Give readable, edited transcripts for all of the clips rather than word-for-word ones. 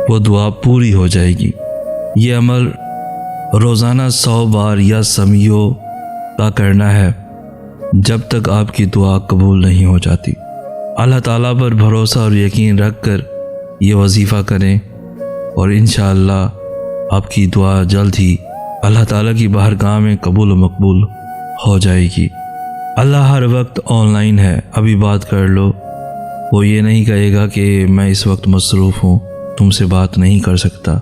وہ دعا پوری ہو جائے گی۔ یہ عمل روزانہ 100 بار یا سمیوں کا کرنا ہے جب تک آپ کی دعا قبول نہیں ہو جاتی۔ اللہ تعالیٰ پر بھروسہ اور یقین رکھ کر یہ وظیفہ کریں اور انشاءاللہ آپ کی دعا جلد ہی اللہ تعالیٰ کی بارگاہ میں قبول و مقبول ہو جائے گی۔ اللہ ہر وقت آن لائن ہے، ابھی بات کر لو۔ وہ یہ نہیں کہے گا کہ میں اس وقت مصروف ہوں، تم سے بات نہیں کر سکتا۔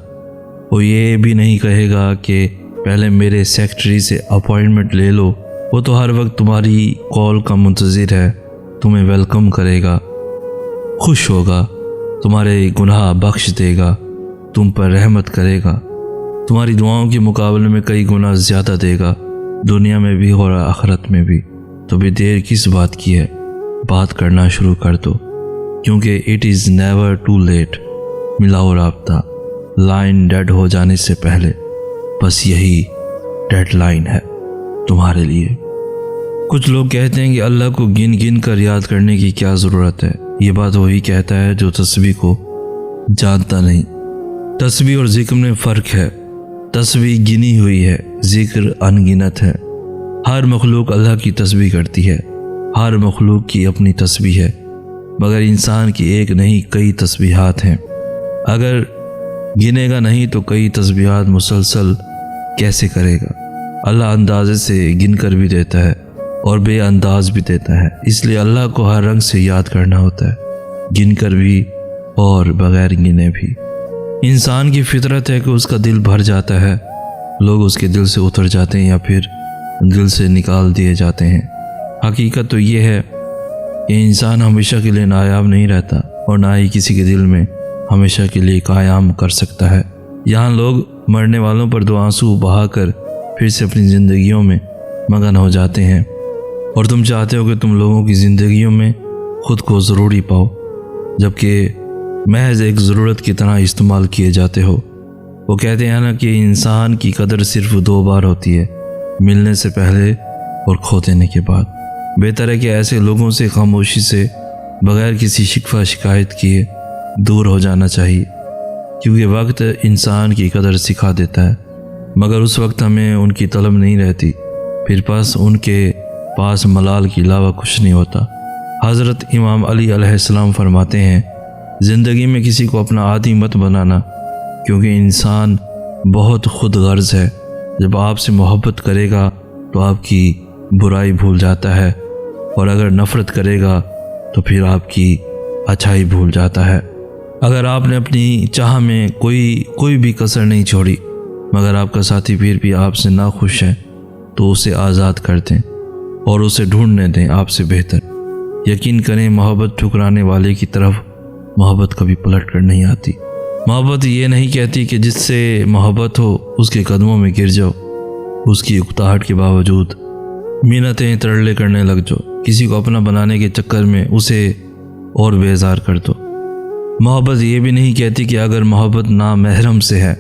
وہ یہ بھی نہیں کہے گا کہ پہلے میرے سیکرٹری سے اپوائنٹمنٹ لے لو۔ وہ تو ہر وقت تمہاری کال کا منتظر ہے، تمہیں ویلکم کرے گا، خوش ہوگا، تمہارے گناہ بخش دے گا، تم پر رحمت کرے گا، تمہاری دعاؤں کے مقابلے میں کئی گنا زیادہ دے گا، دنیا میں بھی اور آخرت میں بھی۔ تو بھی دیر کس بات کی ہے، بات کرنا شروع کر دو، کیونکہ it is never too late. ملاؤ رابطہ، لائن ڈیڈ ہو جانے سے پہلے، بس یہی ڈیڈ لائن ہے تمہارے لیے۔ کچھ لوگ کہتے ہیں کہ اللہ کو گن گن کر یاد کرنے کی کیا ضرورت ہے۔ یہ بات وہی کہتا ہے جو تسبیح کو جانتا نہیں۔ تسبیح اور ذکر میں فرق ہے۔ تسبیح گنی ہوئی ہے، ذکر انگنت ہے۔ ہر مخلوق اللہ کی تسبیح کرتی ہے، ہر مخلوق کی اپنی تسبیح ہے، مگر انسان کی ایک نہیں کئی تسبیحات ہیں۔ اگر گنے گا نہیں تو کئی تسبیحات مسلسل کیسے کرے گا؟ اللہ اندازے سے گن کر بھی دیتا ہے اور بے انداز بھی دیتا ہے، اس لیے اللہ کو ہر رنگ سے یاد کرنا ہوتا ہے، گن کر بھی اور بغیر گنے بھی۔ انسان کی فطرت ہے کہ اس کا دل بھر جاتا ہے، لوگ اس کے دل سے اتر جاتے ہیں یا پھر دل سے نکال دیے جاتے ہیں۔ حقیقت تو یہ ہے کہ انسان ہمیشہ کے لیے نایاب نہیں رہتا اور نہ ہی کسی کے دل میں ہمیشہ کے لیے قیام کر سکتا ہے۔ یہاں لوگ مرنے والوں پر دو آنسو بہا کر پھر سے اپنی زندگیوں میں مگن ہو جاتے ہیں، اور تم چاہتے ہو کہ تم لوگوں کی زندگیوں میں خود کو ضروری پاؤ، جبکہ محض ایک ضرورت کی طرح استعمال کیے جاتے ہو۔ وہ کہتے ہیں نا کہ انسان کی قدر صرف 2 بار ہوتی ہے، ملنے سے پہلے اور کھو دینے کے بعد۔ بہتر ہے کہ ایسے لوگوں سے خاموشی سے بغیر کسی شکوہ شکایت کیے دور ہو جانا چاہیے، کیونکہ وقت انسان کی قدر سکھا دیتا ہے، مگر اس وقت ہمیں ان کی طلب نہیں رہتی، پھر پس ان کے پاس ملال کے علاوہ کچھ نہیں ہوتا۔ حضرت امام علی علیہ السلام فرماتے ہیں، زندگی میں کسی کو اپنا عادی مت بنانا، کیونکہ انسان بہت خود غرض ہے۔ جب آپ سے محبت کرے گا تو آپ کی برائی بھول جاتا ہے، اور اگر نفرت کرے گا تو پھر آپ کی اچھائی بھول جاتا ہے۔ اگر آپ نے اپنی چاہ میں کوئی بھی کسر نہیں چھوڑی، مگر آپ کا ساتھی پھر بھی آپ سے ناخوش ہے، تو اسے آزاد کر دیں اور اسے ڈھونڈنے دیں آپ سے بہتر۔ یقین کریں، محبت ٹھکرانے والے کی طرف محبت کبھی پلٹ کر نہیں آتی۔ محبت یہ نہیں کہتی کہ جس سے محبت ہو اس کے قدموں میں گر جاؤ، اس کی اکتاہٹ کے باوجود منتیں ترلے کرنے لگ جاؤ، کسی کو اپنا بنانے کے چکر میں اسے اور بیزار کر دو۔ محبت یہ بھی نہیں کہتی کہ اگر محبت نامحرم سے ہے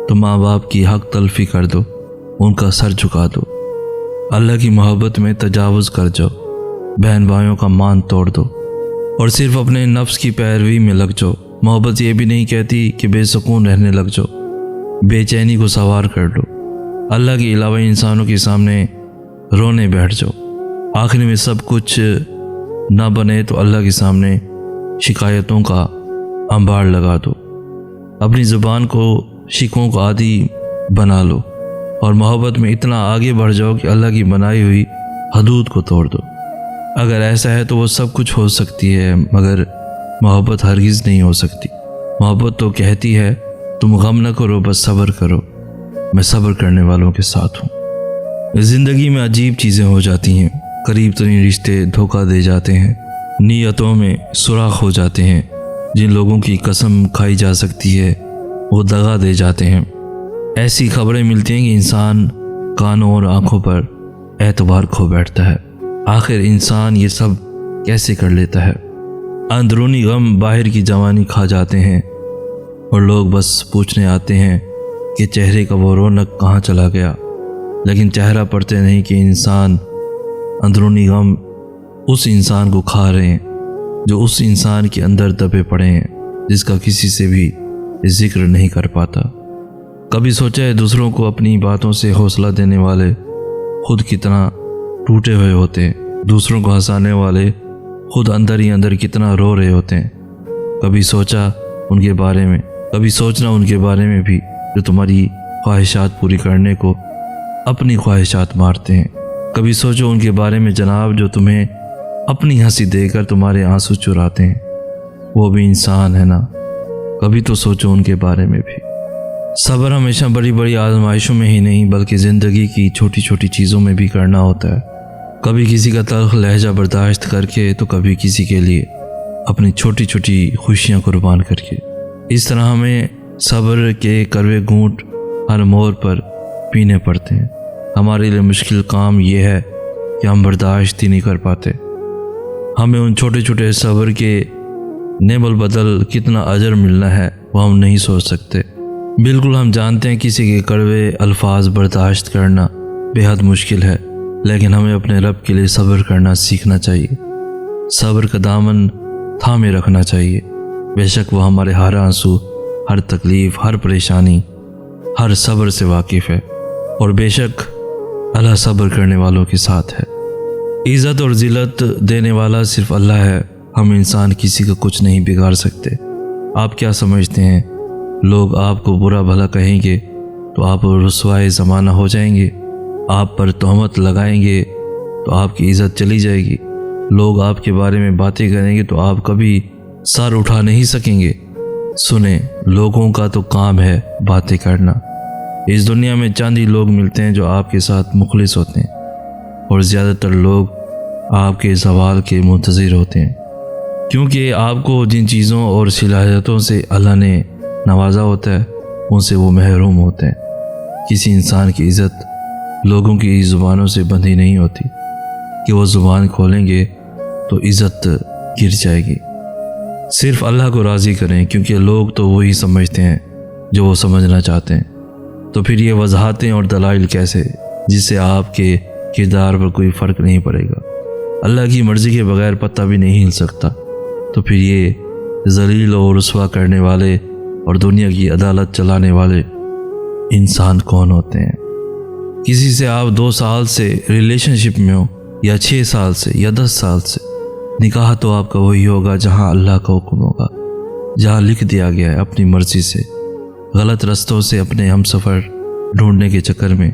تو ماں باپ کی حق تلفی کر دو، ان کا سر جھکا دو۔ اللہ کی محبت میں تجاوز کر جاؤ، بہن بھائیوں کا مان توڑ دو اور صرف اپنے نفس کی پیروی میں لگ جاؤ۔ محبت یہ بھی نہیں کہتی کہ بے سکون رہنے لگ جاؤ، بے چینی کو سوار کر لو، اللہ کے علاوہ انسانوں کے سامنے رونے بیٹھ جاؤ، آخر میں سب کچھ نہ بنے تو اللہ کے سامنے شکایتوں کا انبار لگا دو، اپنی زبان کو شکووں کا عادی بنا لو اور محبت میں اتنا آگے بڑھ جاؤ کہ اللہ کی بنائی ہوئی حدود کو توڑ دو۔ اگر ایسا ہے تو وہ سب کچھ ہو سکتی ہے، مگر محبت ہرگز نہیں ہو سکتی۔ محبت تو کہتی ہے تم غم نہ کرو، بس صبر کرو، میں صبر کرنے والوں کے ساتھ ہوں۔ زندگی میں عجیب چیزیں ہو جاتی ہیں، قریب ترین رشتے دھوکہ دے جاتے ہیں، نیتوں میں سوراخ ہو جاتے ہیں، جن لوگوں کی قسم کھائی جا سکتی ہے وہ دغا دے جاتے ہیں۔ ایسی خبریں ملتی ہیں کہ انسان کانوں اور آنکھوں پر اعتبار کھو بیٹھتا ہے۔ آخر انسان یہ سب کیسے کر لیتا ہے؟ اندرونی غم باہر کی جوانی کھا جاتے ہیں اور لوگ بس پوچھنے آتے ہیں کہ چہرے کا وہ رونق کہاں چلا گیا، لیکن چہرہ پڑھتے نہیں کہ انسان اندرونی غم اس انسان کو کھا رہے ہیں جو اس انسان کے اندر دبے پڑے ہیں، جس کا کسی سے بھی ذکر نہیں کر پاتا۔ کبھی سوچا ہے دوسروں کو اپنی باتوں سے حوصلہ دینے والے خود کتنا ٹوٹے ہوئے ہوتے ہیں، دوسروں کو ہنسانے والے خود اندر ہی اندر کتنا رو رہے ہوتے ہیں۔ کبھی سوچنا ان کے بارے میں بھی جو تمہاری خواہشات پوری کرنے کو اپنی خواہشات مارتے ہیں۔ کبھی سوچو ان کے بارے میں جناب جو تمہیں اپنی ہنسی دے کر تمہارے آنسو چراتے ہیں، وہ بھی انسان ہے نا، کبھی تو سوچو ان کے بارے میں بھی۔ صبر ہمیشہ بڑی بڑی آزمائشوں میں ہی نہیں بلکہ زندگی کی چھوٹی چھوٹی چیزوں میں بھی کرنا ہوتا ہے۔ کبھی کسی کا تلخ لہجہ برداشت کر کے تو کبھی کسی کے لیے اپنی چھوٹی چھوٹی خوشیاں قربان کر کے۔ اس طرح ہمیں صبر کے کڑوے گھونٹ ہر موڑ پر پینے پڑتے ہیں۔ ہمارے لیے مشکل کام یہ ہے کہ ہم برداشت ہی نہیں کر پاتے۔ ہمیں ان چھوٹے چھوٹے صبر کے نعم البدل کتنا اجر ملنا ہے وہ ہم نہیں سوچ سکتے۔ بالکل ہم جانتے ہیں کسی کے کڑوے الفاظ برداشت کرنا بے حد مشکل ہے، لیکن ہمیں اپنے رب کے لیے صبر کرنا سیکھنا چاہیے، صبر کا دامن تھامے رکھنا چاہیے۔ بے شک وہ ہمارے ہر آنسو، ہر تکلیف، ہر پریشانی، ہر صبر سے واقف ہے، اور بے شک اللہ صبر کرنے والوں کے ساتھ ہے۔ عزت اور ذلت دینے والا صرف اللہ ہے، ہم انسان کسی کا کچھ نہیں بگاڑ سکتے۔ آپ کیا سمجھتے ہیں لوگ آپ کو برا بھلا کہیں گے تو آپ رسوائے زمانہ ہو جائیں گے؟ آپ پر تہمت لگائیں گے تو آپ کی عزت چلی جائے گی؟ لوگ آپ کے بارے میں باتیں کریں گے تو آپ کبھی سر اٹھا نہیں سکیں گے؟ سنیں، لوگوں کا تو کام ہے باتیں کرنا۔ اس دنیا میں چند ہی لوگ ملتے ہیں جو آپ کے ساتھ مخلص ہوتے ہیں، اور زیادہ تر لوگ آپ کے زوال کے منتظر ہوتے ہیں، کیونکہ آپ کو جن چیزوں اور صلاحیتوں سے اللہ نے نوازا ہوتا ہے ان سے وہ محروم ہوتے ہیں۔ کسی انسان کی عزت لوگوں کی زبانوں سے بندھی نہیں ہوتی کہ وہ زبان کھولیں گے تو عزت گر جائے گی۔ صرف اللہ کو راضی کریں، کیونکہ لوگ تو وہی سمجھتے ہیں جو وہ سمجھنا چاہتے ہیں۔ تو پھر یہ وضاحتیں اور دلائل کیسے جس سے آپ کے کردار پر کوئی فرق نہیں پڑے گا؟ اللہ کی مرضی کے بغیر پتہ بھی نہیں ہل سکتا، تو پھر یہ ذلیل اور رسوا کرنے والے اور دنیا کی عدالت چلانے والے انسان کون ہوتے ہیں؟ کسی سے آپ 2 سال سے ریلیشن شپ میں ہو، یا 6 سال سے، یا 10 سال سے، نکاح تو آپ کا وہی ہوگا جہاں اللہ کا حکم ہوگا، جہاں لکھ دیا گیا ہے اپنی مرضی سے۔ غلط رستوں سے اپنے ہم سفر ڈھونڈنے کے چکر میں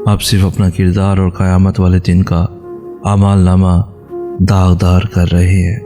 آپ صرف اپنا کردار اور قیامت والے دن کا اعمال نامہ داغدار کر رہے ہیں۔